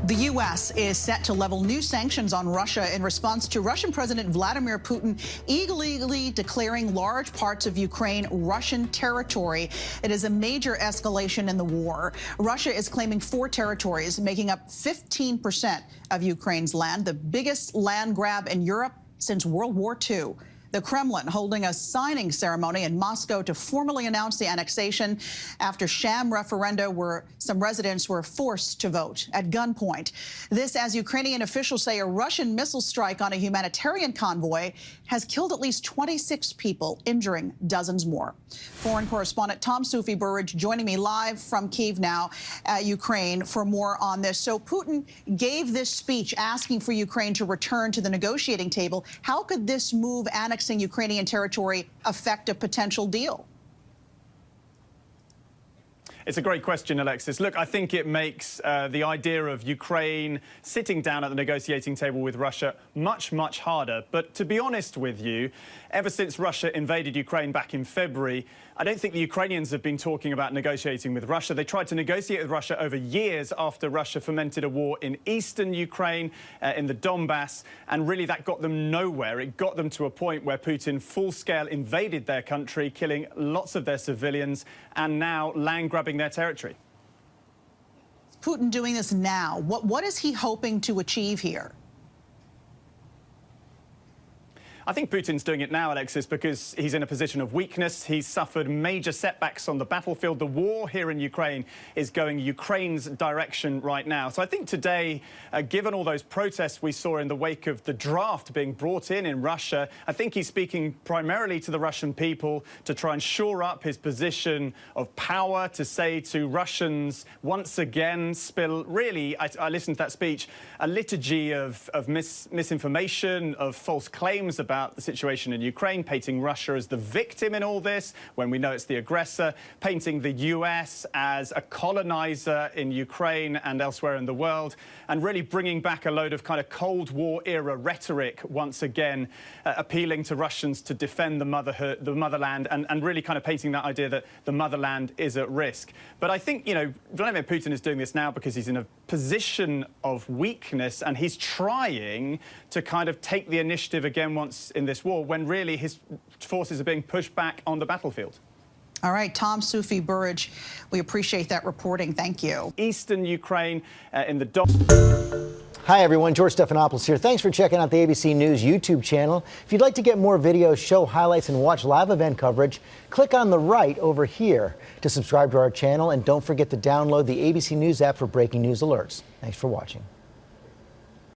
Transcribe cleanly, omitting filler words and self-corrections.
The U.S. is set to level new sanctions on Russia in response to Russian President Vladimir Putin illegally declaring large parts of Ukraine Russian territory. It is a major escalation in the war. Russia is claiming 4 territories, making up 15% of Ukraine's land, the biggest land grab in Europe since World War II. The Kremlin holding a signing ceremony in Moscow to formally announce the annexation after sham referenda where some residents were forced to vote at gunpoint. This as Ukrainian officials say a Russian missile strike on a humanitarian convoy has killed at least 26 people, injuring dozens more. Foreign correspondent Tom Burridge joining me live from Kyiv now, Ukraine, for more on this. So Putin gave this speech asking for Ukraine to return to the negotiating table. How could this move annexing Ukrainian territory affect a potential deal? It's a great question, Alexis. Look, I think it makes the idea of Ukraine sitting down at the negotiating table with Russia much, much harder. But to be honest with you, ever since Russia invaded Ukraine back in February, I don't think the Ukrainians have been talking about negotiating with Russia. They tried to negotiate with Russia over years after Russia fomented a war in eastern Ukraine, in the Donbass, and really that got them nowhere. It got them to a point where Putin full-scale invaded their country, killing lots of their civilians, and now land-grabbing their territory. Putin doing this now, what is he hoping to achieve here? I think Putin's doing it now, Alexis, because he's in a position of weakness. He's suffered major setbacks on the battlefield. The war here in Ukraine is going Ukraine's direction right now. So I think today, given all those protests we saw in the wake of the draft being brought in Russia, I think he's speaking primarily to the Russian people to try and shore up his position of power, to say to Russians once again, spill, really, I listened to that speech, a liturgy of misinformation, of false claims about the situation in Ukraine, painting Russia as the victim in all this, when we know it's the aggressor, painting the US as a colonizer in Ukraine and elsewhere in the world, and really bringing back a load of kind of Cold War era rhetoric once again, appealing to Russians to defend the motherland, and really kind of painting that idea that the motherland is at risk. But I think, you know, Vladimir Putin is doing this now because he's in a position of weakness, and he's trying to kind of take the initiative again once in this war, when really his forces are being pushed back on the battlefield. All right, Tom Burridge, we appreciate that reporting. Thank you. Eastern Ukraine in the Hi, everyone. George Stephanopoulos here. Thanks for checking out the ABC News YouTube channel. If you'd like to get more videos, show highlights, and watch live event coverage, click on the right over here to subscribe to our channel. And don't forget to download the ABC News app for breaking news alerts. Thanks for watching.